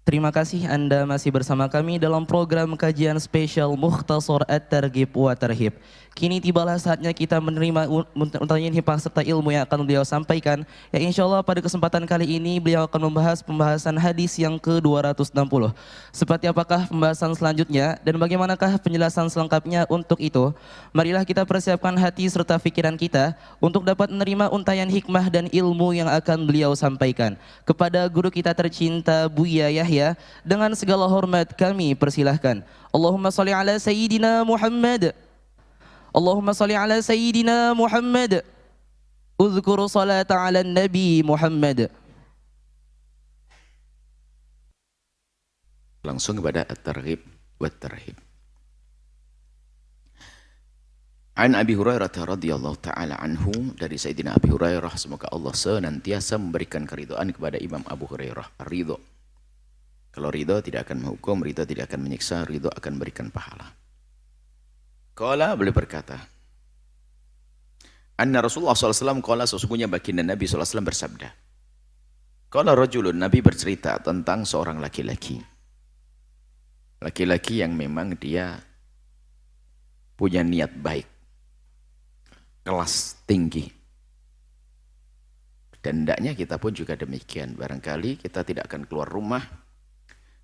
Terima kasih Anda masih bersama kami dalam program kajian spesial Mukhtasar At-Targhib wa Tarhib. Kini tibalah saatnya kita menerima untayan hikmah serta ilmu yang akan beliau sampaikan. Ya insya Allah pada kesempatan kali ini beliau akan membahas pembahasan hadis yang ke-260. Seperti apakah pembahasan selanjutnya dan bagaimanakah penjelasan selengkapnya untuk itu? Marilah kita persiapkan hati serta pikiran kita untuk dapat menerima untayan hikmah dan ilmu yang akan beliau sampaikan. Kepada guru kita tercinta Buya Yahya, dengan segala hormat kami persilahkan. Allahumma salli ala Sayyidina Muhammad. Allahumma salli ala Sayyidina Muhammad. Uzkur salata ala Nabi Muhammad. Langsung kepada At-Targhib wa Tarhib. An Abi Hurairah radhiyallahu taala anhu, dari Sayyidina Abi Hurairah, semoga Allah senantiasa memberikan keridhaan kepada Imam Abu Hurairah. Ridho. Kalau ridho tidak akan menghukum, ridho tidak akan menyiksa, ridho akan memberikan pahala. Qala, beliau berkata, Anna Rasulullah SAW qala, sesungguhnya baginda Nabi SAW bersabda. Qala rajulun, Nabi bercerita tentang seorang laki-laki. Laki-laki yang memang dia punya niat baik, kelas tinggi. Dan hendaknya kita pun juga demikian. Barangkali kita tidak akan keluar rumah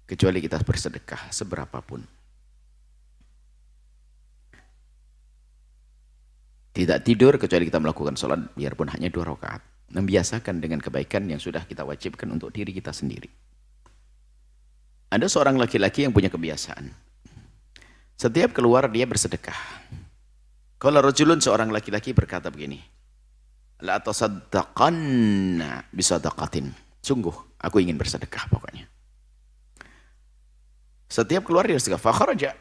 kecuali kita bersedekah seberapapun. Tidak tidur kecuali kita melakukan sholat biarpun hanya 2 rakaat. Membiasakan dengan kebaikan yang sudah kita wajibkan untuk diri kita sendiri. Ada seorang laki-laki yang punya kebiasaan. Setiap keluar dia bersedekah. Kalau rajulun, seorang laki-laki berkata begini. La tasaddaqanna bisadaqatin. Sungguh aku ingin bersedekah pokoknya. Setiap keluar dia bersedekah. Fakharaja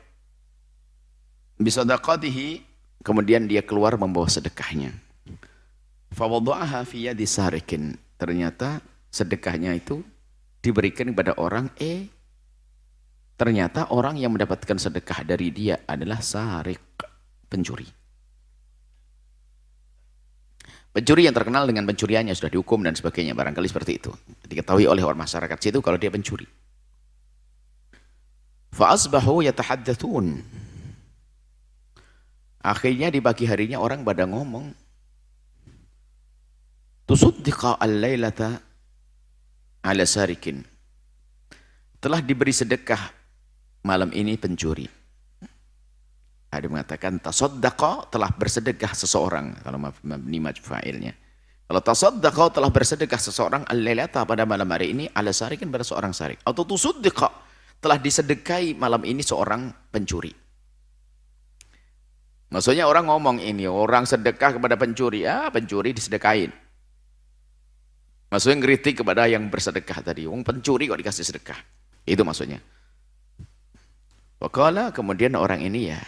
bisadaqatihi. Kemudian dia keluar membawa sedekahnya. Fawadha'aha fi yadi sarikin. Ternyata sedekahnya itu diberikan kepada orang ternyata orang yang mendapatkan sedekah dari dia adalah sarik, pencuri. Pencuri yang terkenal dengan pencuriannya sudah dihukum dan sebagainya, barangkali seperti itu. Diketahui oleh orang masyarakat situ kalau dia pencuri. Fa asbahu yatahaddatsun. Akhirnya di pagi harinya orang pada ngomong, tusuddiqa al-lailata ala sarikin. Telah diberi sedekah malam ini pencuri. Ada mengatakan tasaddaqa, telah bersedekah seseorang, kalau mabni fa'ilnya. Kalau tasaddaqa, telah bersedekah seseorang al-lailata, pada malam hari ini, ala sarikin, pada seorang sarik. Atau tusuddiqa, telah disedekahi malam ini seorang pencuri. Maksudnya orang ngomong ini, orang sedekah kepada pencuri, pencuri disedekahin. Maksudnya ngeritik kepada yang bersedekah tadi, wong pencuri kok dikasih sedekah. Itu maksudnya. Waqala, kemudian orang ini ya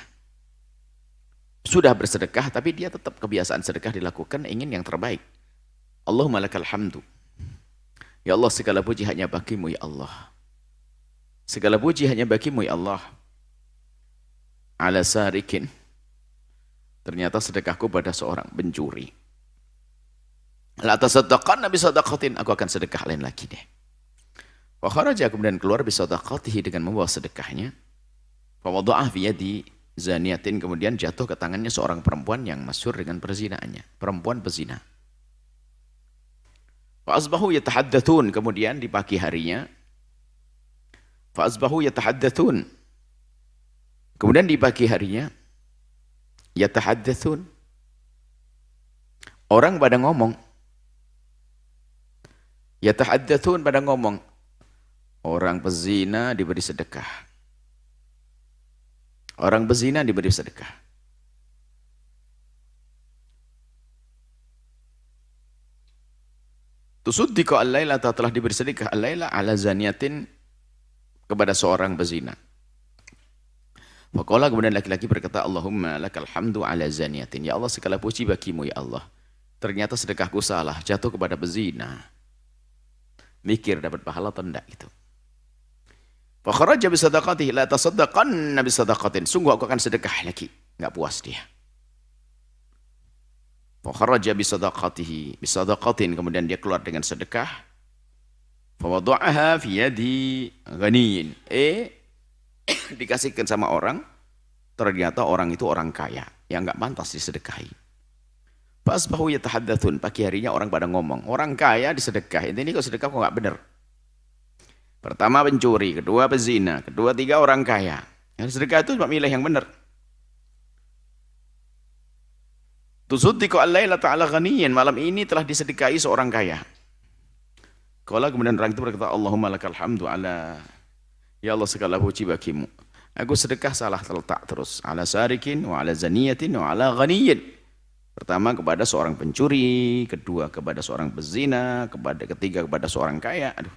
sudah bersedekah, tapi dia tetap kebiasaan sedekah dilakukan, ingin yang terbaik. Allahumma lakal hamdu. Ya Allah, segala puji hanya bagimu ya Allah. Segala puji hanya bagimu ya Allah. Ala sarikin. Ternyata sedekahku pada seorang pencuri. La tasaddaqanna bisadaqatin, aku akan sedekah lain lagi deh. Wa kharaja, kemudian keluar bisadaqatihi, dengan membawa sedekahnya. Fa wada'ah fi yadi zaniyatin, kemudian jatuh ke tangannya seorang perempuan yang masyhur dengan perzinaannya, perempuan pezina. Fa asbahu yatahaddatsun, kemudian di pagi harinya, fa asbahu yatahaddatsun, kemudian di pagi harinya yatahaddatsun, orang pada ngomong, yatahaddatsun, pada ngomong, orang pezina diberi sedekah. Orang pezina diberi sedekah. Tusuddiqa al-laila, telah diberi sedekah al-laila ala zaniyatin, kepada seorang pezina. Faqala, kemudian laki-laki berkata, Allahumma lakal hamdu ala zaniyatin. Ya Allah, segala puji bagimu ya Allah. Ternyata sedekahku salah, jatuh kepada pezina. Mikir dapat pahala atau enggak gitu. Fa kharaja bi sadaqatihi, la tasaddaqanna bi sadaqatin. Sungguh aku akan sedekah lagi. Enggak puas dia. Fa kharaja bi sadaqatihi, bi sadaqatin, kemudian dia keluar dengan sedekah. Fa Fawada'aha fi yadi ghaniyin. Dikasihkan sama orang, ternyata orang itu orang kaya yang nggak pantas disedekahi. Fasbahu yatahaddatsun, pagi harinya orang pada ngomong, orang kaya disedekah, ini kok sedekah kok nggak benar. Pertama pencuri, kedua pezina, kedua tiga orang kaya. Yang sedekah itu cuma milih yang benar. Tusuddiqu al-laila ta'ala ghaniyin, malam ini telah disedekahi seorang kaya. Kalau kemudian orang itu berkata, Allahumma lakal hamdu ala, ya Allah segala puji bagimu. Aku sedekah salah terletak terus. Ala sarikin, wa ala zaniyatin, wa ala ghaniyin. Pertama kepada seorang pencuri, kedua kepada seorang pezina, ketiga kepada seorang kaya. Aduh.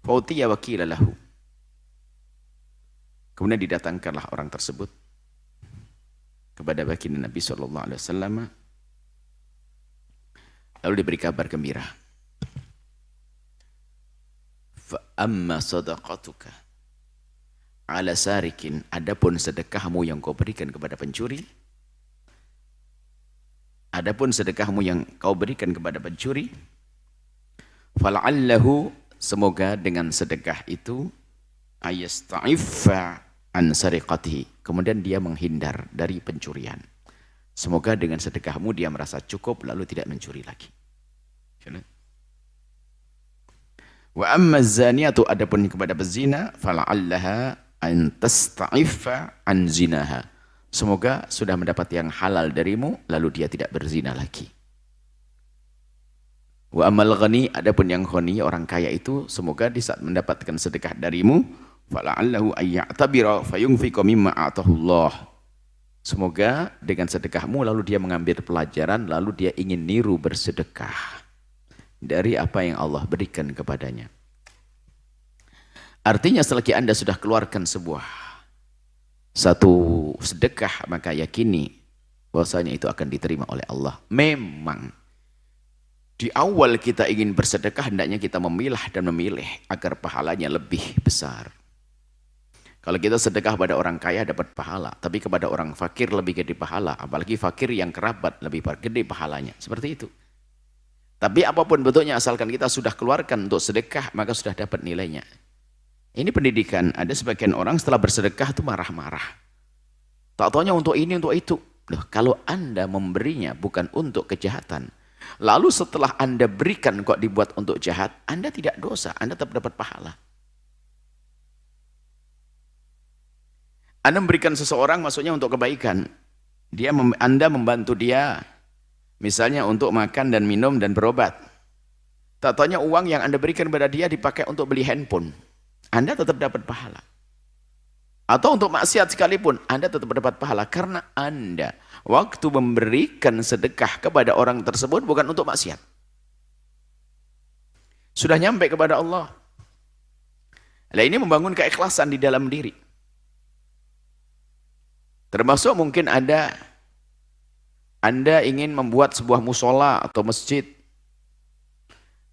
Fautiya wakila lahu. Kemudian didatangkanlah orang tersebut kepada baginda Nabi SAW. Lalu diberi kabar gembira. Fa amma sadaqatuka ala sarikin, adapun sedekahmu yang kau berikan kepada pencuri, adapun sedekahmu yang kau berikan kepada pencuri, fala'allahu, semoga dengan sedekah itu ayasta'iffa an sariqatihi, kemudian dia menghindar dari pencurian. Semoga dengan sedekahmu dia merasa cukup lalu tidak mencuri lagi. Wa amma zaniatu, adapun kepada pezina, fala'allaha an tasta'iffa an zinaha, semoga sudah mendapat yang halal darimu lalu dia tidak berzina lagi. Wa amal ghani, adapun yang ghani orang kaya itu, semoga di saat mendapatkan sedekah darimu, fala'allahu ayya'tabira fayunfiqa mimma atahullah, semoga dengan sedekahmu lalu dia mengambil pelajaran lalu dia ingin niru bersedekah dari apa yang Allah berikan kepadanya. Artinya selagi Anda sudah keluarkan satu sedekah, maka yakini bahwasanya itu akan diterima oleh Allah. Memang di awal kita ingin bersedekah, hendaknya kita memilah dan memilih agar pahalanya lebih besar. Kalau kita sedekah pada orang kaya dapat pahala, tapi kepada orang fakir lebih gede pahala, apalagi fakir yang kerabat lebih gede pahalanya. Seperti itu. Tapi apapun bentuknya, asalkan kita sudah keluarkan untuk sedekah, maka sudah dapat nilainya. Ini pendidikan. Ada sebagian orang setelah bersedekah itu marah-marah. Tak taunya untuk ini, untuk itu. Loh, kalau Anda memberinya bukan untuk kejahatan, lalu setelah Anda berikan kok dibuat untuk jahat, Anda tidak dosa, Anda tetap dapat pahala. Anda memberikan seseorang maksudnya untuk kebaikan. Anda membantu dia, misalnya untuk makan dan minum dan berobat. Tak taunya uang yang Anda berikan kepada dia dipakai untuk beli handphone. Anda tetap dapat pahala. Atau untuk maksiat sekalipun, Anda tetap dapat pahala. Karena Anda waktu memberikan sedekah kepada orang tersebut bukan untuk maksiat. Sudah nyampe kepada Allah. Nah, ini membangun keikhlasan di dalam diri. Termasuk mungkin Anda ingin membuat sebuah musola atau masjid.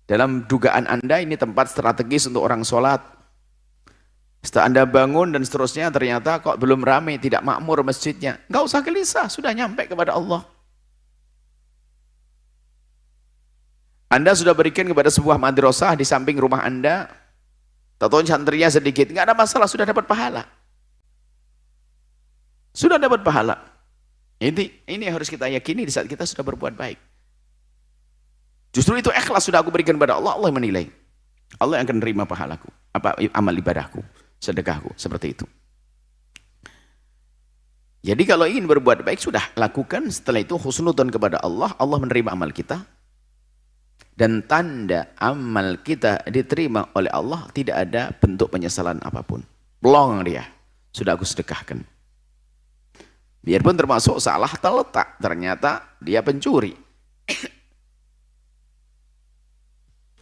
Dalam dugaan Anda ini tempat strategis untuk orang sholat. Setelah Anda bangun dan seterusnya, ternyata kok belum ramai, tidak makmur masjidnya. Enggak usah gelisah, sudah nyampe kepada Allah. Anda sudah berikan kepada sebuah madrasah di samping rumah Anda. Tahu santrinya sedikit, enggak ada masalah, sudah dapat pahala. Sudah dapat pahala. Ini yang harus kita yakini di saat kita sudah berbuat baik. Justru itu ikhlas sudah aku berikan kepada Allah, Allah menilai. Allah yang akan menerima pahalaku, amal ibadahku, sedekahku, seperti itu. Jadi kalau ingin berbuat baik, sudah lakukan. Setelah itu husnudzon kepada Allah, Allah menerima amal kita. Dan tanda amal kita diterima oleh Allah, tidak ada bentuk penyesalan apapun. Plong dia, sudah aku sedekahkan. Biarpun termasuk salah terletak, ternyata dia pencuri.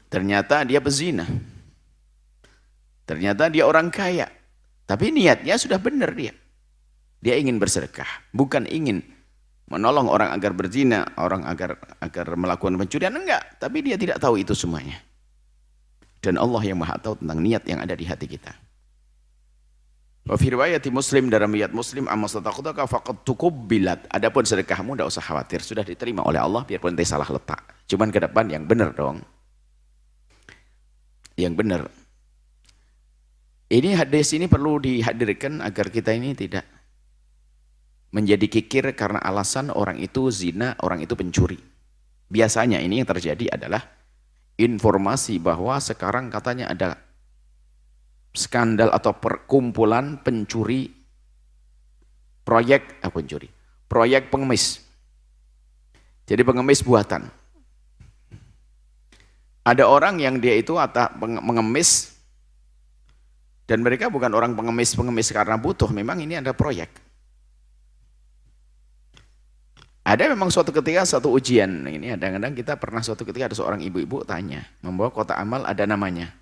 Ternyata dia pezina. Ternyata dia orang kaya. Tapi niatnya sudah benar dia. Dia ingin bersedekah, bukan ingin menolong orang agar berzina, orang agar melakukan pencurian, enggak. Tapi dia tidak tahu itu semuanya. Dan Allah yang Maha tahu tentang niat yang ada di hati kita. Wa fi riwayati Muslim, dalam riwayat Muslim, amma sadaqatuka faqad tuqbilat. Adapun sedekahmu enggak usah khawatir, sudah diterima oleh Allah biarpun ente salah letak. Cuman ke depan yang benar dong. yang benar. Ini hadis ini perlu dihadirkan agar kita ini tidak menjadi kikir karena alasan orang itu zina, orang itu pencuri. Biasanya ini yang terjadi adalah informasi bahwa sekarang katanya ada skandal atau perkumpulan pencuri proyek pengemis. Jadi pengemis buatan. Ada orang yang dia itu mengemis dan mereka bukan orang pengemis karena butuh, memang ini ada proyek. Ada memang suatu ketika satu ujian, ini kadang-kadang kita pernah suatu ketika ada seorang ibu-ibu tanya, membawa kotak amal ada namanya.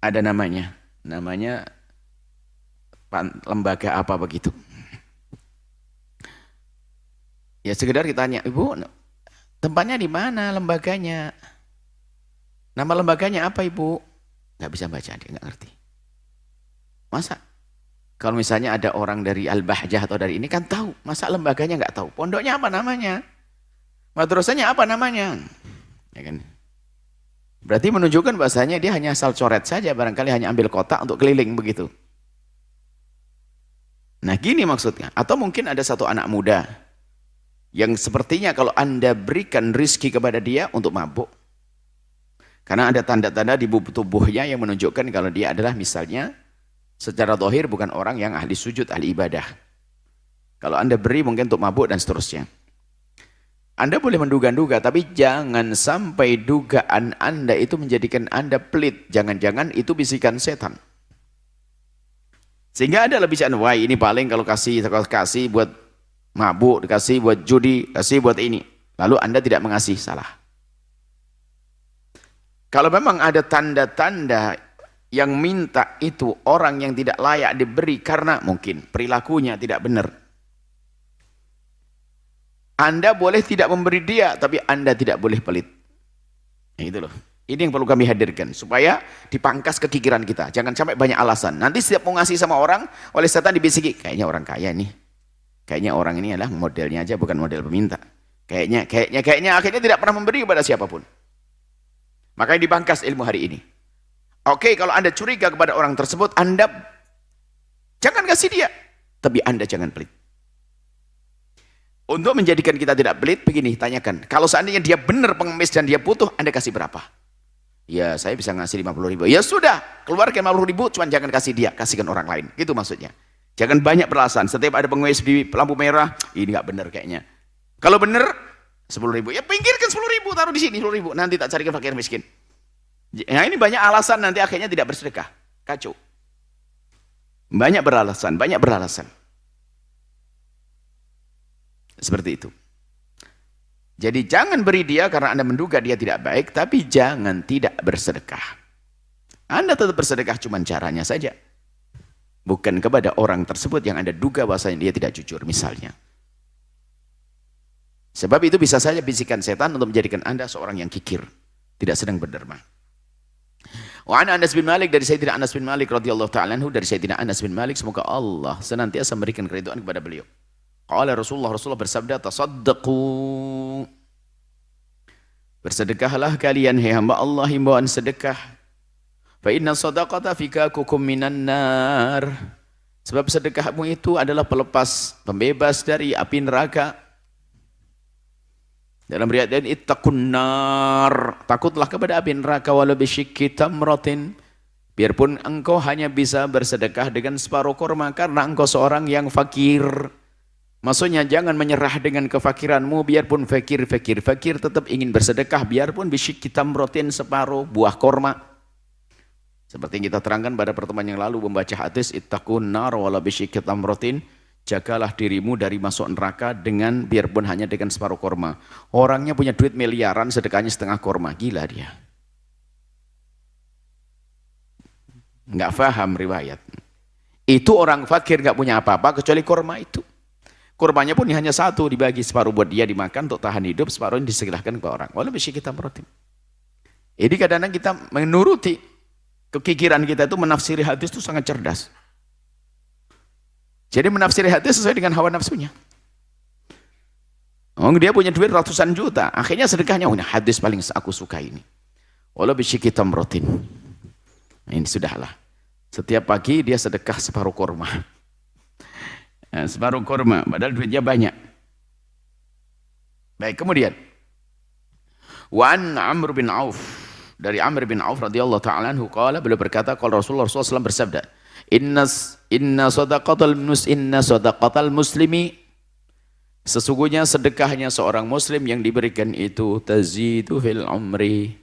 Ada namanya lembaga apa begitu. Ya sekedar ditanya, ibu tempatnya di mana lembaganya? Nama lembaganya apa ibu? Nggak bisa baca, dia nggak ngerti. Masa? Kalau misalnya ada orang dari Al-Bahjah atau dari ini kan tahu, masa lembaganya nggak tahu? Pondoknya apa namanya? Madrasahnya apa namanya? Ya kan? Berarti menunjukkan bahasanya dia hanya asal coret saja, barangkali hanya ambil kotak untuk keliling begitu. Nah gini maksudnya. Atau mungkin ada satu anak muda yang sepertinya kalau Anda berikan rizki kepada dia untuk mabuk. Karena ada tanda-tanda di tubuhnya yang menunjukkan kalau dia adalah misalnya secara zahir bukan orang yang ahli sujud, ahli ibadah. Kalau Anda beri mungkin untuk mabuk dan seterusnya. Anda boleh menduga-duga, tapi jangan sampai dugaan Anda itu menjadikan Anda pelit. Jangan-jangan itu bisikan setan. Sehingga ada bisikan, wah ini paling kalau kasih buat mabuk, dikasih buat judi, kasih buat ini. Lalu Anda tidak mengasih, salah. Kalau memang ada tanda-tanda yang minta itu orang yang tidak layak diberi karena mungkin perilakunya tidak benar. Anda boleh tidak memberi dia, tapi Anda tidak boleh pelit. Nah, itu loh. Ini yang perlu kami hadirkan supaya dipangkas kekikiran kita. Jangan sampai banyak alasan. Nanti setiap mau ngasih sama orang, oleh setan dibisiki, kayaknya orang kaya nih. Kayaknya orang ini adalah modelnya aja bukan model peminta. Kayaknya akhirnya tidak pernah memberi kepada siapapun. Makanya dipangkas ilmu hari ini. Oke, kalau Anda curiga kepada orang tersebut, Anda jangan kasih dia, tapi Anda jangan pelit. Untuk menjadikan kita tidak pelit, begini, tanyakan. Kalau seandainya dia benar pengemis dan dia butuh, Anda kasih berapa? Ya, saya bisa ngasih 50.000. Ya sudah, keluarkan 50.000, cuman jangan kasih dia, kasihkan orang lain. Gitu maksudnya. Jangan banyak beralasan. Setiap ada pengemis di lampu merah, ini nggak benar kayaknya. Kalau benar, 10.000. Ya pinggirkan 10.000, taruh di sini 10.000. Nanti tak carikan fakir miskin. Nah ini banyak alasan, nanti akhirnya tidak bersedekah. Kacau. Banyak beralasan. Seperti itu. Jadi jangan beri dia karena Anda menduga dia tidak baik, tapi jangan tidak bersedekah. Anda tetap bersedekah, cuma caranya saja. Bukan kepada orang tersebut yang Anda duga bahwasanya dia tidak jujur misalnya. Sebab itu bisa saja bisikan setan untuk menjadikan Anda seorang yang kikir, tidak sedang berderma. Wa an Anas bin Malik, dari Sayyidina Anas bin Malik radhiyallahu ta'ala anhu, dari Sayyidina Anas bin Malik, semoga Allah senantiasa memberikan keridhaan kepada beliau. Qala Rasulullah bersabda, tasaddaqu, bersedekahlah kalian hai hamba Allah, himbauan sedekah. Fa inna sadaqata fikakukum minan nar, sebab sedekahmu itu adalah pelepas, pembebas dari api neraka. Dalam riwayat lain, ittaqun nar, takutlah kepada api neraka walau bisyikki tamratin, biarpun engkau hanya bisa bersedekah dengan separuh kurma karena engkau seorang yang fakir. Maksudnya jangan menyerah dengan kefakiranmu, biarpun fakir tetap ingin bersedekah, biarpun bisyikki tamratin, separuh buah kurma. Seperti yang kita terangkan pada pertemuan yang lalu membaca hadis ittaqun nar walau bisyikki tamratin, jagalah dirimu dari masuk neraka dengan biarpun hanya dengan separuh kurma. Orangnya punya duit miliaran, sedekahnya setengah kurma, gila dia. Nggak paham riwayat. Itu orang fakir nggak punya apa-apa kecuali kurma itu. Kurmanya pun hanya satu, dibagi separuh buat dia dimakan untuk tahan hidup, separuh ini disegelahkan ke orang. Walau bisa kita merutin. Jadi kadang-kadang kita menuruti kekikiran kita itu, menafsiri hadis itu sangat cerdas. Jadi menafsiri hadis sesuai dengan hawa nafsunya. Oh, dia punya duit ratusan juta, akhirnya sedekahnya, oh, hadis paling aku suka ini. Walau bisyiki tamratin. Ini sudahlah. Setiap pagi dia sedekah separuh kurma. Nah, separuh kurma, padahal duitnya banyak. Baik, kemudian. Wan Amr bin Auf. Dari Amr bin Auf radhiyallahu ta'ala anhu qala, beliau berkata, qala Rasulullah SAW bersabda, inna sadaqatal muslimi, sesungguhnya sedekahnya seorang muslim yang diberikan itu tazidu fil umri,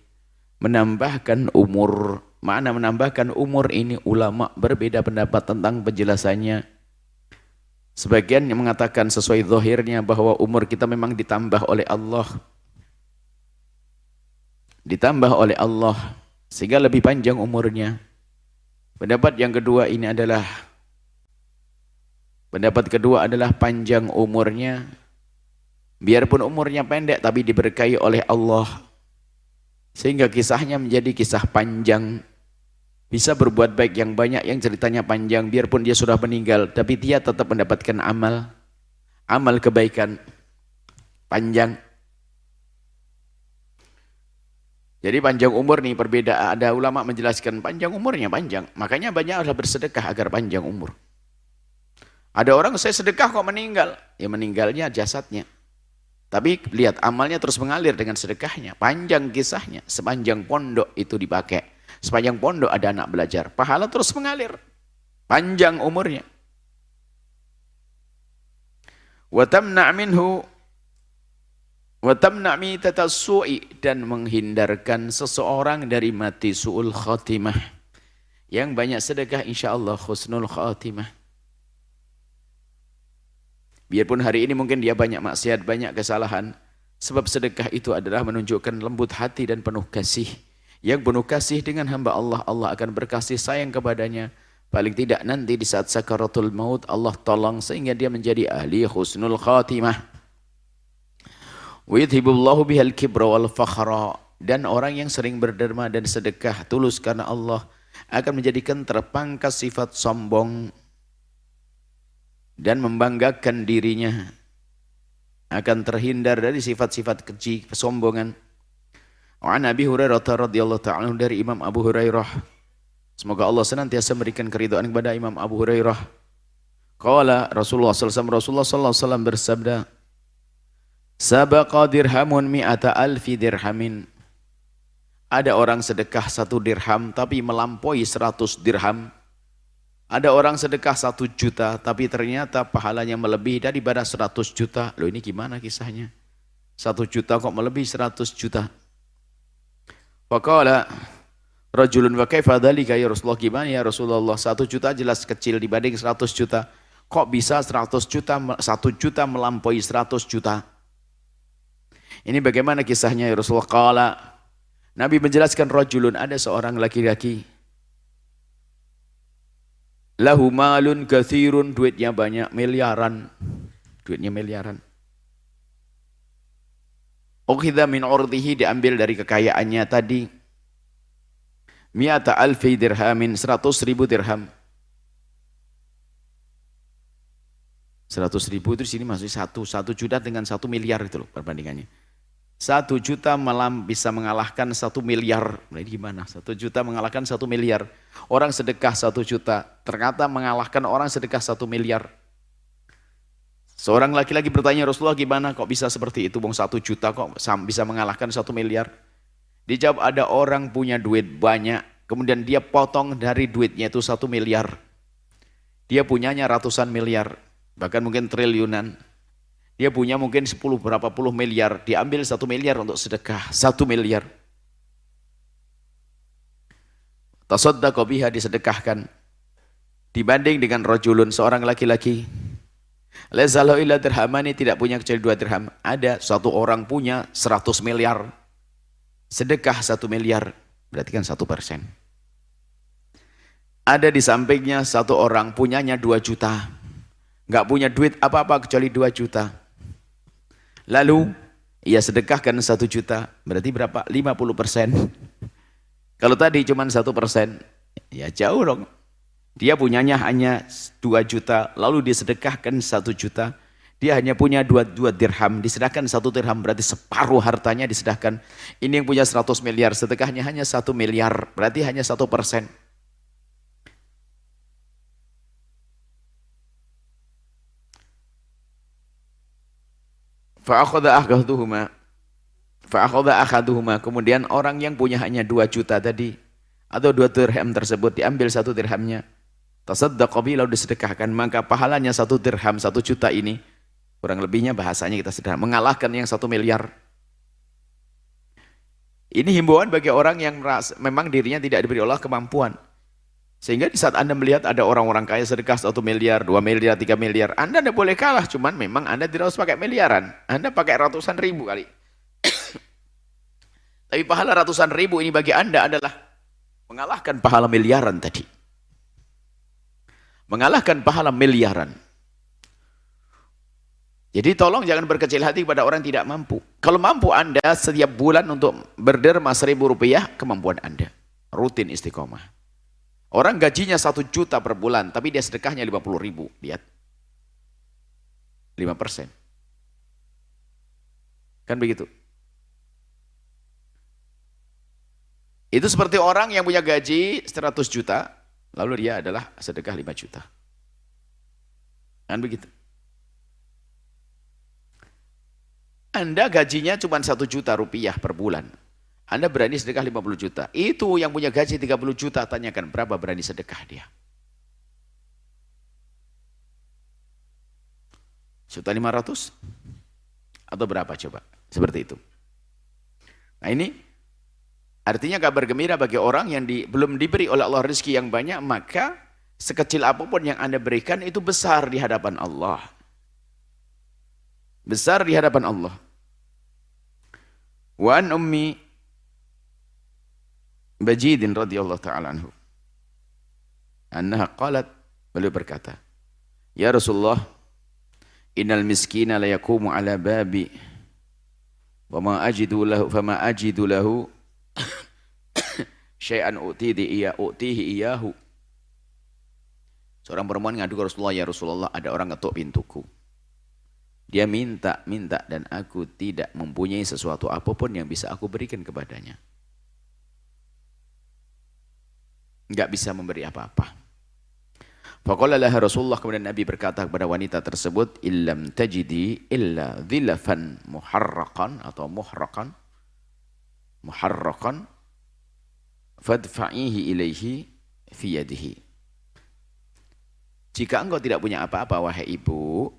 menambahkan umur. Mana menambahkan umur ini ulama berbeda pendapat tentang penjelasannya. Sebagian yang mengatakan sesuai zahirnya bahwa umur kita memang ditambah oleh Allah. Ditambah oleh Allah sehingga lebih panjang umurnya. Pendapat kedua adalah panjang umurnya. Biarpun umurnya pendek tapi diberkahi oleh Allah. Sehingga kisahnya menjadi kisah panjang. Bisa berbuat baik yang banyak, yang ceritanya panjang. Biarpun dia sudah meninggal, tapi dia tetap mendapatkan amal kebaikan panjang. Jadi panjang umur nih perbedaan. Ada ulama menjelaskan panjang umurnya panjang. Makanya banyak harus bersedekah agar panjang umur. Ada orang saya sedekah kok meninggal. Ya meninggalnya jasadnya. Tapi lihat amalnya terus mengalir dengan sedekahnya. Panjang kisahnya. Sepanjang pondok itu dipakai. Sepanjang pondok ada anak belajar. Pahala terus mengalir. Panjang umurnya. Wa tamna' minhu wa tamna' mitatas su'i, dan menghindarkan seseorang dari mati su'ul khatimah. Yang banyak sedekah insyaallah husnul khatimah. Biarpun hari ini mungkin dia banyak maksiat, banyak kesalahan, sebab sedekah itu adalah menunjukkan lembut hati dan penuh kasih. Yang penuh kasih dengan hamba Allah, Allah akan berkasih sayang kepadanya. Paling tidak nanti di saat sakaratul maut Allah tolong sehingga dia menjadi ahli husnul khatimah. Wa yudhibullahu bihal kibra wal fakhra, dan orang yang sering berderma dan sedekah tulus karena Allah akan menjadikan terpangkas sifat sombong dan membanggakan dirinya, akan terhindar dari sifat-sifat keji, kesombongan. Wa an Abi Hurairah radhiyallahu ta'ala dari Imam Abu Hurairah, semoga Allah senantiasa memberikan keridhaan kepada Imam Abu Hurairah. Qala Rasulullah sallallahu alaihi wasallam bersabda, sabaqa dirhamun mi'ata alfi dirhamin. Ada orang sedekah 1 dirham tapi melampaui 100 dirham. Ada orang sedekah 1 juta tapi ternyata pahalanya melebihi daripada 100 juta. Loh ini gimana kisahnya? 1 juta kok melebihi 100 juta? Faqala rajulun wa kaifa dzalika ya Rasulullah, gimana ya Rasulullah? 1 juta jelas kecil dibanding 100 juta. Kok bisa 1 juta melampaui 100 juta? Ini bagaimana kisahnya ya Rasulullah? Qala, Nabi menjelaskan rajulun, ada seorang laki-laki. Lahu malun katsirun, duitnya banyak, miliaran. Duitnya miliaran. Ukhidha min urdihi, diambil dari kekayaannya tadi. Mi'ata alfi dirhamin, 100.000 dirham. 100.000 itu di sini maksudnya 1 juta dengan 1 miliar itu loh perbandingannya. 1 juta bisa mengalahkan 1 miliar. Nah, ini gimana? 1 juta mengalahkan 1 miliar. Orang sedekah 1 juta, ternyata mengalahkan orang sedekah 1 miliar. Seorang laki-laki bertanya, Rasulullah gimana kok bisa seperti itu? Bang 1 juta kok bisa mengalahkan 1 miliar? Dijawab, ada orang punya duit banyak, kemudian dia potong dari duitnya itu 1 miliar. Dia punyanya ratusan miliar, bahkan mungkin triliunan. Dia punya mungkin 10 berapa puluh miliar, diambil 1 miliar untuk sedekah, 1 miliar. Tasaddaqa biha, disedekahkan. Dibanding dengan rajulun, seorang laki-laki. Laisa lahu illa dirhamani, tidak punya kecuali 2 dirham. Ada suatu orang punya 100 miliar. Sedekah 1 miliar, berarti kan 1%. Ada di sampingnya satu orang punyanya 2 juta. Enggak punya duit apa-apa kecuali 2 juta. Lalu ia sedekahkan 1 juta, berarti berapa? 50%. Kalau tadi cuma 1%, ya jauh dong. Dia punyanya hanya 2 juta, lalu disedekahkan 1 juta. Dia hanya punya dua dirham, disedekahkan 1 dirham berarti separuh hartanya disedekahkan. Ini yang punya 100 miliar, sedekahnya hanya 1 miliar, berarti hanya 1%. Fa'akhadha akhaduhuma. Kemudian orang yang punya hanya 2 juta tadi, atau 2 dirham tersebut, diambil 1 dirhamnya. Tasaddaqa bihi, lalu disedekahkan, maka pahalanya 1 dirham, 1 juta ini, kurang lebihnya bahasanya kita sedekah, mengalahkan yang 1 miliar. Ini himbauan bagi orang yang merasa, memang dirinya tidak diberi Allah kemampuan. Sehingga di saat Anda melihat ada orang-orang kaya sedekah 1 miliar, 2 miliar, 3 miliar, Anda tidak boleh kalah, cuman memang Anda tidak harus pakai miliaran. Anda pakai ratusan ribu kali. Tapi pahala ratusan ribu ini bagi Anda adalah mengalahkan pahala miliaran tadi. Mengalahkan pahala miliaran. Jadi tolong jangan berkecil hati kepada orang yang tidak mampu. Kalau mampu Anda setiap bulan untuk berderma 1.000 rupiah, kemampuan Anda. Rutin istiqomah. Orang gajinya 1 juta per bulan, tapi dia sedekahnya 50.000. Lihat. 5%. Kan begitu. Itu seperti orang yang punya gaji 100 juta, lalu dia adalah sedekah 5 juta. Kan begitu. Anda gajinya cuma 1 juta rupiah per bulan. Anda berani sedekah 50 juta. Itu yang punya gaji 30 juta, tanyakan berapa berani sedekah dia. 1.500.000? Atau berapa coba? Seperti itu. Nah ini artinya kabar gembira bagi orang yang belum diberi oleh Allah rezeki yang banyak, maka sekecil apapun yang Anda berikan itu besar di hadapan Allah. Besar di hadapan Allah. Wa an ummi Bajidin radhiyallahu ta'ala anhu. Annaha qalat, beliau berkata, ya Rasulullah, innal miskina la yaqumu ala babi wa ma ajidu lahu syai'an utihi iyahu. Seorang perempuan ngadu ke Rasulullah, ya Rasulullah, ada orang ngetuk pintuku. Dia minta dan aku tidak mempunyai sesuatu apapun yang bisa aku berikan kepadanya. Enggak bisa memberi apa-apa. Faqala laha Rasulullah, kemudian Nabi berkata kepada wanita tersebut, illam tajidi illa dhilafan muharraqan atau muharraqan fadfa'ihi ilaihi fi yadihi. Jika engkau tidak punya apa-apa wahai ibu,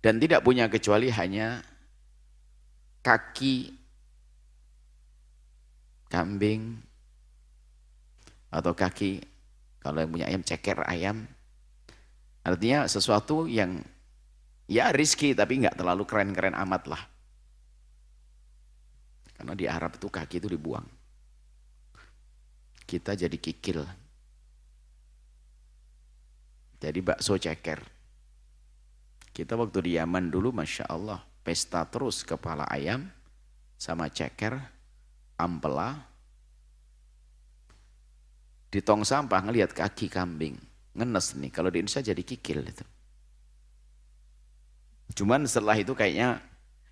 dan tidak punya kecuali hanya kaki kambing atau kaki, kalau yang punya ayam, ceker ayam, artinya sesuatu yang ya rizki tapi nggak terlalu keren-keren amat lah, karena di Arab itu kaki itu dibuang, kita jadi kikil, jadi bakso ceker. Kita waktu di Yaman dulu, Masya Allah, pesta terus kepala ayam, sama ceker, ampela, di tong sampah ngelihat kaki kambing, ngenes nih, kalau di Indonesia jadi kikil itu. Cuman setelah itu kayaknya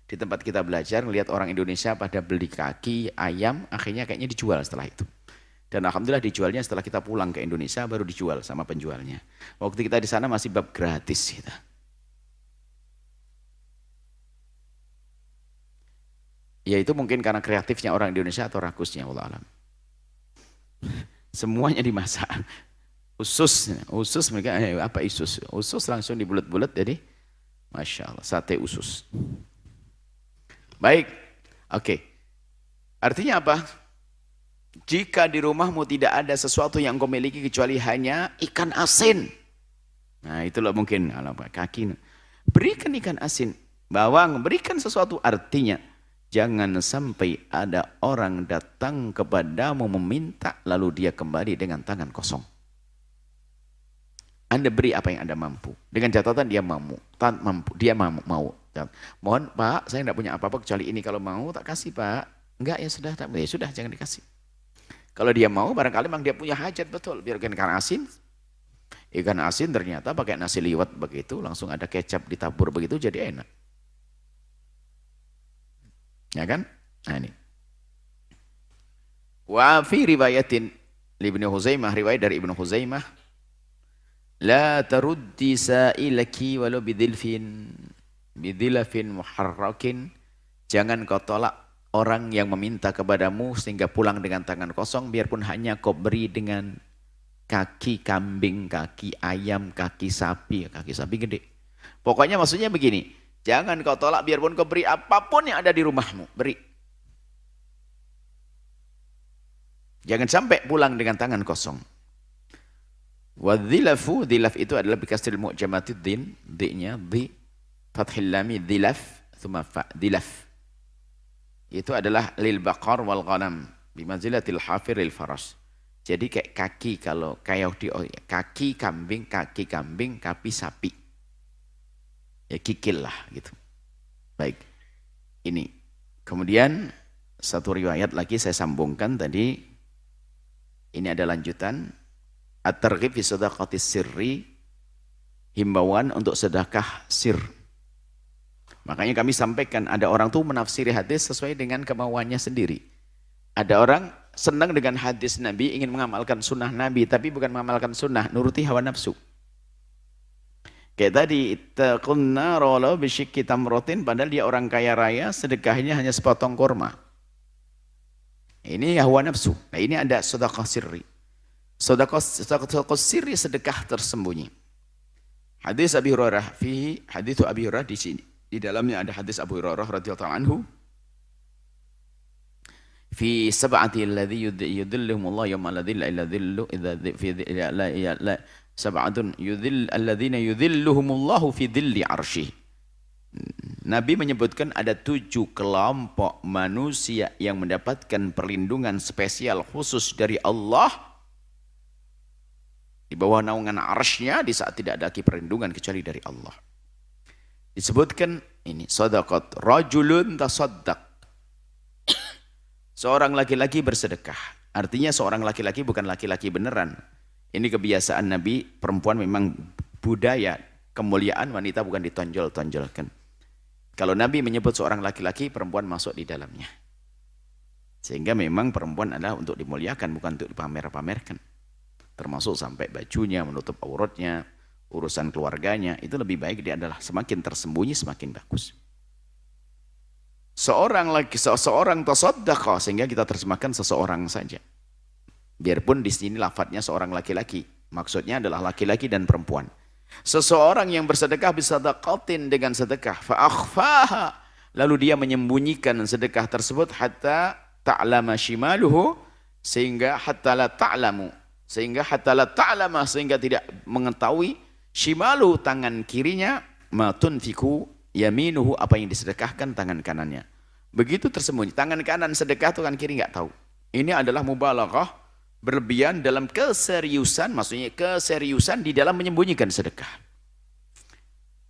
di tempat kita belajar, ngelihat orang Indonesia pada beli kaki ayam, akhirnya kayaknya dijual setelah itu. Dan alhamdulillah dijualnya setelah kita pulang ke Indonesia, baru dijual sama penjualnya. Waktu kita di sana masih bab gratis kita. Ya itu mungkin karena kreatifnya orang Indonesia atau rakusnya, wallah alam. Semuanya dimasak. Usus mereka, apa usus? Usus langsung dibulet-bulet jadi, Masya Allah, sate usus. Baik, oke. Artinya apa? Jika di rumahmu tidak ada sesuatu yang kau miliki kecuali hanya ikan asin. Nah itulah mungkin, kaki. Berikan ikan asin, bawang, berikan sesuatu, artinya jangan sampai ada orang datang kepadamu meminta lalu dia kembali dengan tangan kosong. Anda beri apa yang Anda mampu. Dengan catatan dia mau. Mohon Pak, saya tidak punya apa-apa kecuali ini, kalau mau tak kasih Pak. Enggak, ya sudah jangan dikasih. Kalau dia mau, barangkali memang dia punya hajat betul. Biarkan ikan asin. Ikan asin ternyata pakai nasi liwet begitu, langsung ada kecap ditabur begitu jadi enak. Ya kan? Nah ini. Wa fi riwayatin Ibnu Huzaimah, riwayat dari Ibnu Huzaimah, la taruddi sa'ilaki walau bidilafin muharrakin, jangan kau tolak orang yang meminta kepadamu sehingga pulang dengan tangan kosong, biarpun hanya kau beri dengan kaki kambing, kaki ayam, kaki sapi gede. Pokoknya maksudnya begini, jangan kau tolak biarpun kau beri apapun yang ada di rumahmu, beri. Jangan sampai pulang dengan tangan kosong. Wadzilafu, dilaf itu adalah bikasril mu'jamatid din, di-nya di fathil lami dilaf, thumma fa dilaf. Itu adalah lil baqar wal ghanam bimanzilatil hafiril faras. Jadi kayak kaki, kalau kayak di kaki kambing, kaki sapi. Ya kikil lah gitu. Baik. Ini. Kemudian satu riwayat lagi saya sambungkan tadi. Ini ada lanjutan. At-targhib fi sadaqatis sirri, himbauan untuk sedekah sir. Makanya kami sampaikan ada orang tuh menafsiri hadis sesuai dengan kemauannya sendiri. Ada orang senang dengan hadis Nabi, ingin mengamalkan sunnah Nabi, tapi bukan mengamalkan sunnah, nuruti hawa nafsu. Kayak tadi, ittaqun nar walau bisyikki tamratin, padahal dia orang kaya raya, sedekahnya hanya sepotong kurma. Ini hawa nafsu. Nah ini ada sedekah sirri. Sedekah sirri, sedekah tersembunyi. Hadis Abi Hurairah, hadis Abi Hurairah di sini. Di dalamnya ada hadis Abu Hurairah radhiyallahu anhu. Fi sab'ati alladhi yudhilluhumullah yawma la dhilla illa dhillu sab'atun alladhina yudhilluhumullahu fi dhilli arsyih. Nabi menyebutkan ada 7 kelompok manusia yang mendapatkan perlindungan spesial khusus dari Allah di bawah naungan arsy-Nya di saat tidak ada lagi perlindungan kecuali dari Allah. Disebutkan ini shadaqat rajulun tasaddaq. Seorang laki-laki bersedekah. Artinya seorang laki-laki bukan laki-laki beneran. Ini kebiasaan Nabi, perempuan memang budaya kemuliaan wanita bukan ditonjol-tonjolkan. Kalau Nabi menyebut seorang laki-laki, perempuan masuk di dalamnya. Sehingga memang perempuan adalah untuk dimuliakan, bukan untuk dipamer-pamerkan. Termasuk sampai bajunya, menutup auratnya, urusan keluarganya, itu lebih baik dia adalah semakin tersembunyi, semakin bagus. Seseorang tasaddaqah, sehingga kita terjemahkan seseorang saja. Biarpun di sini lafadznya seorang laki-laki, maksudnya adalah laki-laki dan perempuan. Seseorang yang bersedekah bisadaqatin, dengan sedekah, fa'akhfaha, lalu dia menyembunyikan sedekah tersebut hatta ta'lama shimaluhu, sehingga hatta la ta'lamu, sehingga hatta la ta'lama, sehingga tidak mengetahui shimalu, tangan kirinya, ma tunfiku yaminuhu, apa yang disedekahkan tangan kanannya. Begitu tersembunyi, tangan kanan sedekah, tangan kiri nggak tahu. Ini adalah mubalaghah, berlebihan dalam keseriusan, maksudnya keseriusan di dalam menyembunyikan sedekah.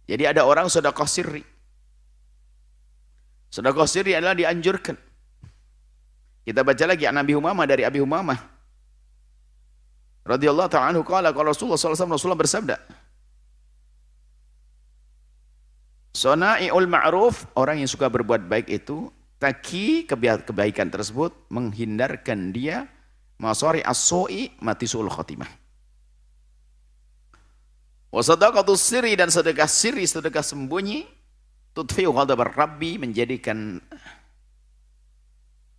Jadi ada orang sedekah sirri. Sedekah sirri adalah dianjurkan. Kita baca lagi Nabi Umamah, dari Abi Umamah radhiyallahu ta'ala anhu qala Rasulullah SAW, Rasulullah bersabda, Sona'iul ma'ruf, orang yang suka berbuat baik itu, taki kebaikan tersebut menghindarkan dia masari as-su'i, mati su'ul khotimah. Wa sadaqatus sirri, dan sedekah sirri, sedekah sembunyi, tudfi'u ghadabar rabbi, menjadikan,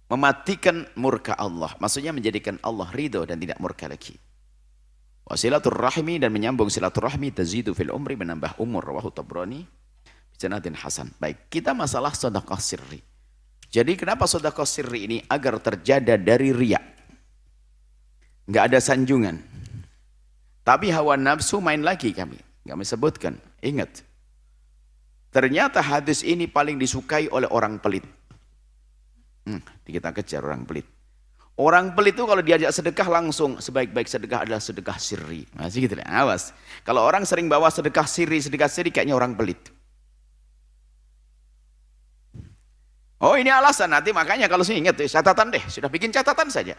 mematikan murka Allah. Maksudnya menjadikan Allah ridho dan tidak murka lagi. Wa silatur rahmi, dan menyambung silaturahmi, tazidu fil umri, menambah umur, rawahu Tabrani bisanadin hasan. Baik, kita masalah sedekah sirri. Jadi kenapa sedekah sirri ini? Agar terjaga dari riya. Nggak ada sanjungan. Tapi hawa nafsu main lagi kami sebutkan. Ingat. Ternyata hadis ini paling disukai oleh orang pelit. Kita kejar orang pelit. Orang pelit itu kalau diajak sedekah langsung, sebaik-baik sedekah adalah sedekah sirri. Masih gitu ya, awas. Kalau orang sering bawa sedekah sirri kayaknya orang pelit. Oh ini alasan, nanti makanya kalau saya ingat, catatan deh, sudah bikin catatan saja.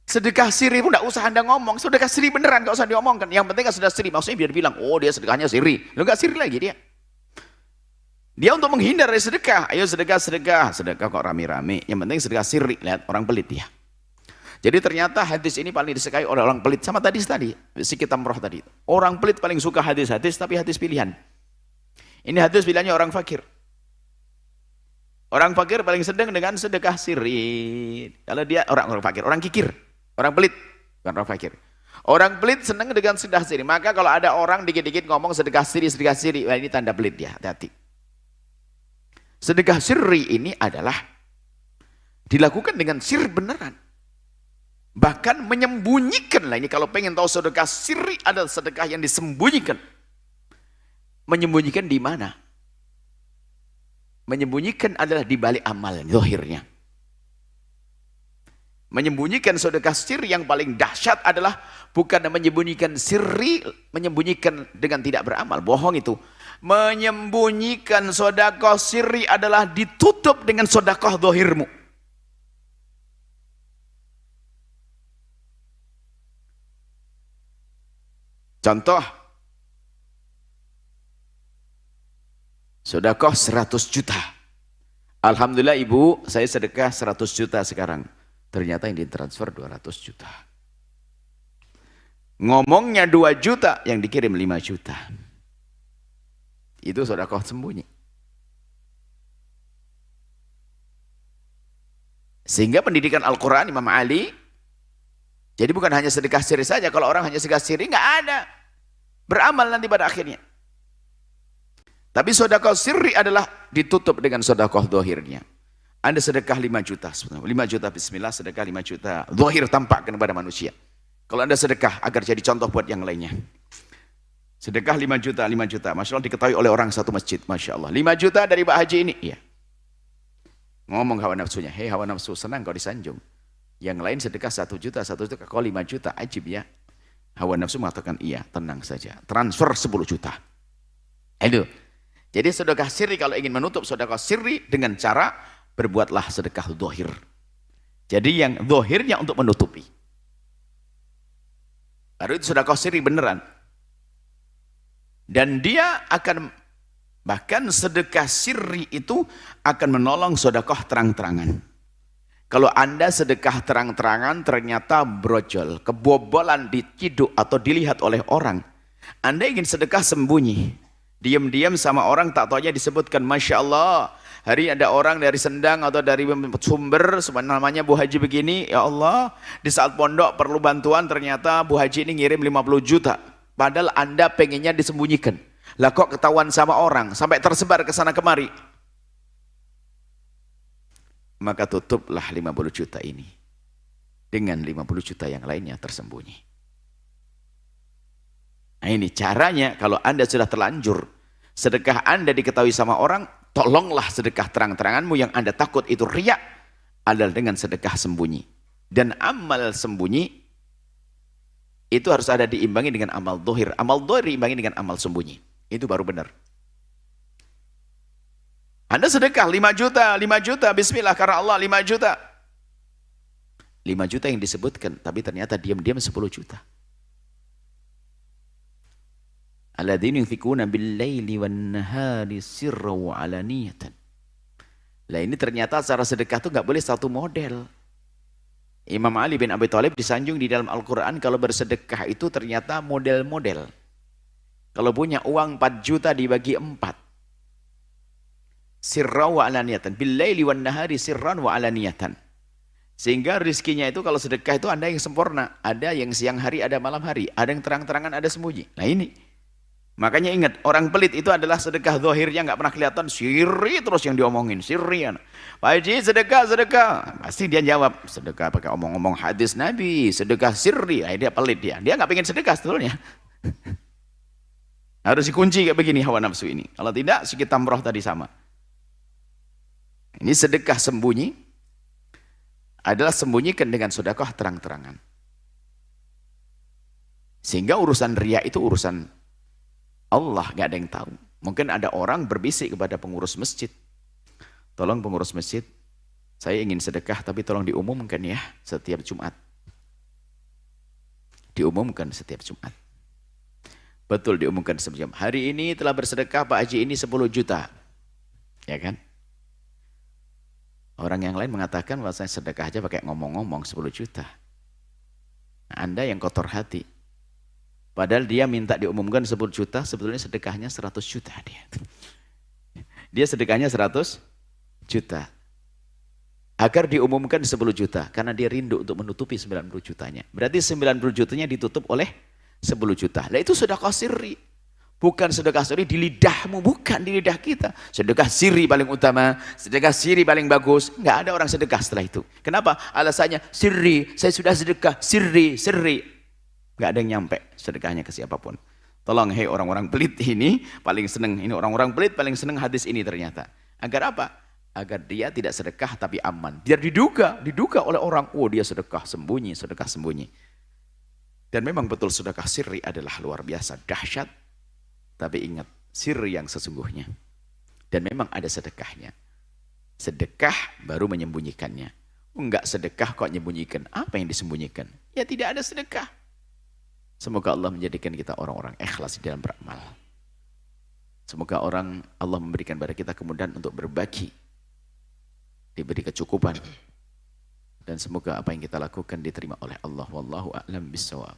Sedekah siri pun tidak usah Anda ngomong. Sedekah siri beneran, nggak usah diomongkan. Yang penting kan sudah siri. Maksudnya biar bilang, oh dia sedekahnya siri. Lu nggak siri lagi dia. Dia untuk menghindar dari sedekah. Ayo sedekah, sedekah. Sedekah kok rame-rame. Yang penting sedekah siri. Lihat, orang pelit dia. Jadi ternyata hadis ini paling disukai oleh orang pelit. Sama tadi, sikit tamroh tadi. Orang pelit paling suka hadis-hadis, tapi hadis pilihan. Ini hadis pilihannya orang fakir. Orang fakir paling sedang dengan sedekah siri. Kalau dia orang fakir, orang kikir. Orang pelit, bukan orang fakir. Orang pelit senang dengan sedekah siri. Maka kalau ada orang dikit-dikit ngomong sedekah siri, wah ini tanda pelit dia, hati-hati. Sedekah siri ini adalah dilakukan dengan sir beneran. Bahkan menyembunyikan lah ini. Kalau pengen tahu sedekah siri adalah sedekah yang disembunyikan. Menyembunyikan di mana? Menyembunyikan adalah di balik amal, zahirnya. Menyembunyikan sedekah siri yang paling dahsyat adalah bukan menyembunyikan siri, menyembunyikan dengan tidak beramal. Bohong itu. Menyembunyikan sedekah siri adalah ditutup dengan sedekah zahirmu. Contoh, sedekah 100 juta. Alhamdulillah ibu, saya sedekah 100 juta sekarang. Ternyata yang ditransfer 200 juta. Ngomongnya 2 juta, yang dikirim 5 juta. Itu sedekah sembunyi. Sehingga pendidikan Al-Quran Imam Ali, jadi bukan hanya sedekah siri saja. Kalau orang hanya sedekah siri, nggak ada. Beramal nanti pada akhirnya. Tapi sedekah siri adalah ditutup dengan sedekah zahirnya. Anda sedekah 5 juta. 5 juta bismillah, sedekah 5 juta. Zahir tampakkan kepada manusia. Kalau Anda sedekah agar jadi contoh buat yang lainnya. Sedekah 5 juta, 5 juta. Masya Allah diketahui oleh orang satu masjid. Masya Allah. 5 juta dari Pak Haji ini. Iya. Ngomong hawa nafsunya. Hei hawa nafsu, senang kau disanjung. Yang lain sedekah 1 juta, 1 juta. Kau 5 juta. Ajib ya. Hawa nafsu mengatakan iya, tenang saja. Transfer 10 juta. Aduh. Jadi sedekah sirri, kalau ingin menutup sedekah sirri dengan cara berbuatlah sedekah zahir. Jadi yang zahirnya untuk menutupi. Baru itu sedekah sirri beneran. Dan dia akan, bahkan sedekah sirri itu akan menolong sedekah terang-terangan. Kalau Anda sedekah terang-terangan ternyata brojol, kebobolan, diciduk atau dilihat oleh orang. Anda ingin sedekah sembunyi, diam-diam sama orang, tak taunya disebutkan, Masya Allah, hari ada orang dari Sendang atau dari Sumber, namanya Bu Haji begini, ya Allah, di saat pondok perlu bantuan, ternyata Bu Haji ini ngirim 50 juta. Padahal Anda pengennya disembunyikan. Lah kok ketahuan sama orang, sampai tersebar ke sana kemari. Maka tutuplah 50 juta ini. Dengan 50 juta yang lainnya tersembunyi. Nah ini caranya, kalau Anda sudah terlanjur, sedekah Anda diketahui sama orang, tolonglah sedekah terang-teranganmu yang Anda takut itu riak, adalah dengan sedekah sembunyi. Dan amal sembunyi, itu harus ada diimbangi dengan amal dohir. Amal dohir diimbangi dengan amal sembunyi. Itu baru benar. Anda sedekah 5 juta, bismillah karena Allah 5 juta. 5 juta yang disebutkan, tapi ternyata diam-diam 10 juta. Alladzina yunfikuna bil-laili wan-nahari sirran wa alaniyatan. Lah ini ternyata cara sedekah itu nggak boleh satu model. Imam Ali bin Abi Thalib disanjung di dalam Al-Quran kalau bersedekah itu ternyata model-model. Kalau punya uang 4 juta dibagi 4. Sirran wa alaniyatan. Bil-laili wan-nahari sirran wa alaniyatan. Sehingga rizkinya itu kalau sedekah itu Anda yang sempurna. Ada yang siang hari, ada malam hari. Ada yang terang-terangan, ada sembunyi. Nah ini. Makanya ingat, orang pelit itu adalah sedekah zahirnya nggak pernah kelihatan, sirri terus yang diomongin, sirrian. Pak Haji sedekah. Pasti dia jawab, sedekah pakai omong-omong hadis Nabi, sedekah sirri. Nah, dia pelit dia nggak pengen sedekah sebetulnya. Harus dikunci kayak begini hawa nafsu ini. Kalau tidak, sikit tamroh tadi sama. Ini sedekah sembunyi, adalah sembunyikan dengan sedekah terang-terangan. Sehingga urusan riya itu urusan Allah, gak ada yang tahu. Mungkin ada orang berbisik kepada pengurus masjid. Tolong pengurus masjid, saya ingin sedekah tapi tolong diumumkan ya setiap Jumat. Diumumkan setiap Jumat. Betul, diumumkan setiap Jumat. Hari ini telah bersedekah Pak Haji ini 10 juta. Ya kan? Orang yang lain mengatakan bahwasanya sedekah aja pakai ngomong-ngomong 10 juta. Nah, Anda yang kotor hati. Padahal dia minta diumumkan 10 juta, sebetulnya sedekahnya 100 juta dia. Dia sedekahnya 100 juta. Agar diumumkan 10 juta. Karena dia rindu untuk menutupi 90 jutanya. Berarti 90 jutanya ditutup oleh 10 juta. Nah itu sedekah sirri. Bukan sedekah sirri di lidahmu. Bukan di lidah kita. Sedekah sirri paling utama. Sedekah sirri paling bagus. Nggak ada orang sedekah setelah itu. Kenapa? Alasannya sirri. Saya sudah sedekah. Sirri. Nggak ada yang nyampe sedekahnya ke siapapun. Tolong hei orang-orang pelit ini. Paling seneng. Ini orang-orang pelit paling seneng hadis ini ternyata. Agar apa? Agar dia tidak sedekah tapi aman. Biar diduga oleh orang, oh dia sedekah sembunyi. Dan memang betul sedekah sirri adalah luar biasa, dahsyat. Tapi ingat, sirri yang sesungguhnya. Dan memang ada sedekahnya. Sedekah baru menyembunyikannya. Enggak sedekah kok menyembunyikan. Apa yang disembunyikan? Ya tidak ada sedekah. Semoga Allah menjadikan kita orang-orang ikhlas di dalam beramal. Semoga Allah memberikan pada kita kemudahan untuk berbagi. Diberi kecukupan. Dan semoga apa yang kita lakukan diterima oleh Allah. Wallahu a'lam bissawab.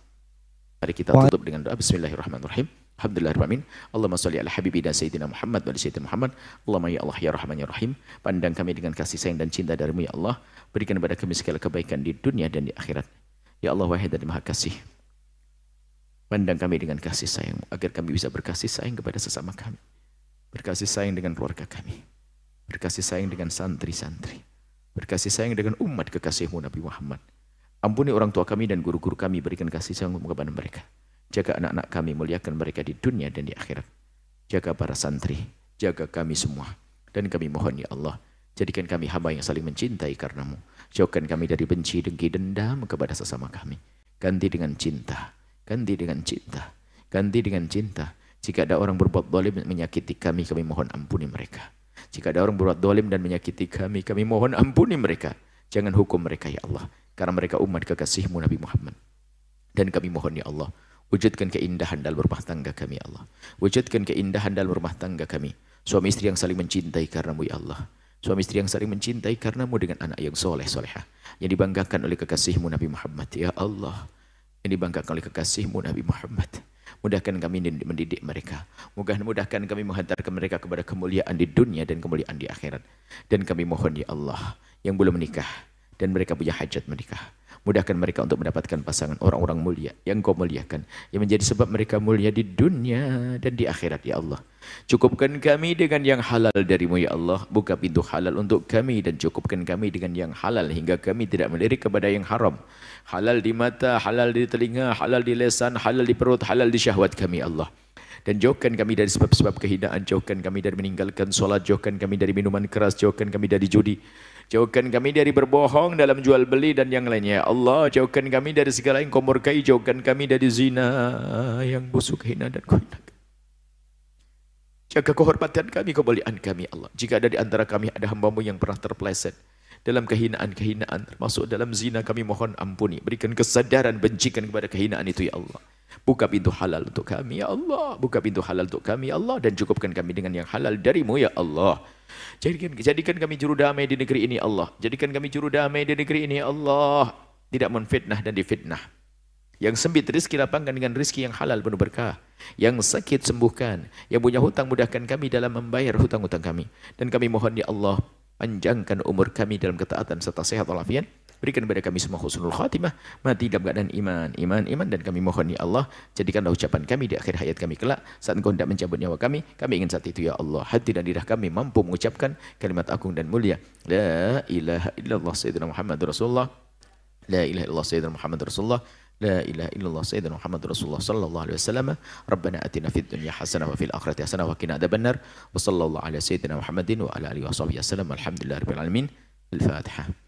Mari kita tutup dengan doa. Bismillahirrahmanirrahim. Alhamdulillahirrahmanirrahim. Allahumma salli ala habibina Sayyidina Muhammad wa ala Sayyidina Muhammad. Allahumma ya Allah ya Rahman ya Rahim. Pandang kami dengan kasih sayang dan cinta darimu ya Allah. Berikan kepada kami segala kebaikan di dunia dan di akhirat. Ya Allah wahid dan maha kasih. Pandang kami dengan kasih sayang agar kami bisa berkasih sayang kepada sesama kami. Berkasih sayang dengan keluarga kami. Berkasih sayang dengan santri-santri. Berkasih sayang dengan umat kekasihmu Nabi Muhammad. Ampuni orang tua kami dan guru-guru kami, berikan kasih sayang kepada mereka. Jaga anak-anak kami, muliakan mereka di dunia dan di akhirat. Jaga para santri, jaga kami semua. Dan kami mohon ya Allah, jadikan kami hamba yang saling mencintai karenamu. Jauhkan kami dari benci, dengki, dendam kepada sesama kami. Ganti dengan cinta, ganti dengan cinta, ganti dengan cinta. Jika ada orang berbuat zalim menyakiti kami, kami mohon ampuni mereka. Jika ada orang berbuat zalim dan menyakiti kami, kami mohon ampuni mereka. Jangan hukum mereka ya Allah. Karena mereka umat kekasihmu Nabi Muhammad. Dan kami mohon ya Allah, wujudkan keindahan dalam rumah tangga kami ya Allah. Wujudkan keindahan dalam rumah tangga kami. Suami istri yang saling mencintai karenamu ya Allah. Suami istri yang saling mencintai karenamu dengan anak yang soleh solehah. Yang dibanggakan oleh kekasihmu Nabi Muhammad ya Allah. Yang dibanggakan oleh kekasihmu Nabi Muhammad. Mudahkan kami mendidik mereka. Mudahkan kami menghantarkan mereka kepada kemuliaan di dunia dan kemuliaan di akhirat. Dan kami mohon ya Allah, yang belum menikah dan mereka punya hajat menikah. Mudahkan mereka untuk mendapatkan pasangan orang-orang mulia yang kau muliakan. Yang menjadi sebab mereka mulia di dunia dan di akhirat ya Allah. Cukupkan kami dengan yang halal darimu ya Allah. Buka pintu halal untuk kami dan cukupkan kami dengan yang halal hingga kami tidak melirik kepada yang haram. Halal di mata, halal di telinga, halal di lisan, halal di perut, halal di syahwat kami Allah. Dan jauhkan kami dari sebab-sebab kehinaan, jauhkan kami dari meninggalkan solat, jauhkan kami dari minuman keras, jauhkan kami dari judi, jauhkan kami dari berbohong dalam jual beli dan yang lainnya. Ya Allah, jauhkan kami dari segala yang kau murkai, jauhkan kami dari zina yang busuk, hina dan kuhinakan. Jaga kehormatan kami, kemuliaan kami Allah. Jika ada di antara kami ada hamba-Mu yang pernah terpeleset dalam kehinaan-kehinaan, termasuk dalam zina, kami mohon ampuni. Berikan kesadaran, bencikan kepada kehinaan itu ya Allah. Buka pintu halal untuk kami ya Allah. Buka pintu halal untuk kami ya Allah. Dan cukupkan kami dengan yang halal darimu ya Allah. Jadikan kami juru damai di negeri ini Allah. Jadikan kami juru damai di negeri ini Allah. Tidak menfitnah dan difitnah. Yang sempit rizki lapangkan dengan rizki yang halal penuh berkah. Yang sakit sembuhkan. Yang punya hutang mudahkan kami dalam membayar hutang-hutang kami. Dan kami mohon ya Allah, panjangkan umur kami dalam ketaatan serta sehat walafiat. Berikan kepada kami semua husnul khatimah, mati dalam keadaan iman, dan kami mohon ya Allah, jadikanlah ucapan kami di akhir hayat kami kelak, saat Engkau hendak mencabut nyawa kami ingin saat itu ya Allah, hati dan lidah kami mampu mengucapkan kalimat agung dan mulia, la ilaha illallah sayyidina Muhammad Rasulullah, la ilaha illallah sayyidina Muhammad Rasulullah, la ilaha illallah sayyidina Muhammad Rasulullah sallallahu alaihi wasallam. Rabbana atina fid dunya hasanah wa fil akhirati hasanah wa qina adzabannar. Wa sallallahu ala sayyidina Muhammadin wa ala alihi washabihi wasallam. Alhamdulillahirabbil alamin. Al-Fatihah.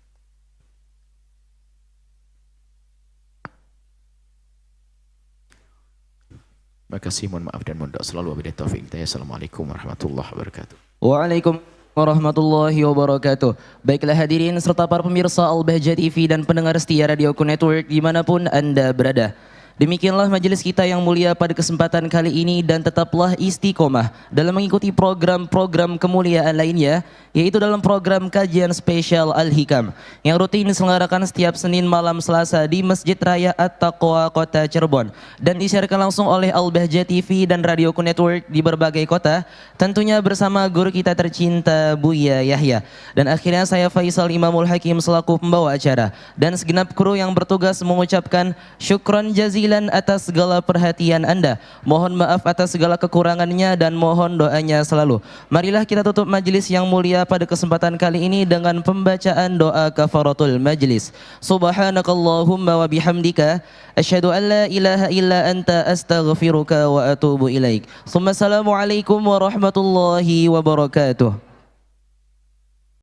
Makasih, mohon maaf dan mohon doa selalu. Wabillahi taufiq. Assalamualaikum warahmatullahi wabarakatuh. Waalaikumsalam warahmatullahi wabarakatuh. Baiklah hadirin serta para pemirsa Al-Bahjah TV dan pendengar setia Radio Network dimanapun Anda berada. Demikianlah majelis kita yang mulia pada kesempatan kali ini, dan tetaplah istiqomah dalam mengikuti program-program kemuliaan lainnya, yaitu dalam program kajian spesial Al-Hikam yang rutin diselenggarakan setiap Senin malam Selasa di Masjid Raya At-Taqwa Kota Cirebon dan disiarkan langsung oleh Al-Bahjah TV dan Radioku Network di berbagai kota, tentunya bersama guru kita tercinta Buya Yahya. Dan akhirnya saya Faisal Imamul Hakim selaku pembawa acara dan segenap kru yang bertugas mengucapkan syukron jazilan atas segala perhatian Anda. Mohon maaf atas segala kekurangannya dan mohon doanya selalu. Marilah kita tutup majelis yang mulia pada kesempatan kali ini dengan pembacaan doa kafaratul majlis. Subhanakallahumma wa bihamdika asyhadu an la ilaha illa anta astaghfiruka wa atubu ilaik. Assalamualaikum warahmatullahi wabarakatuh.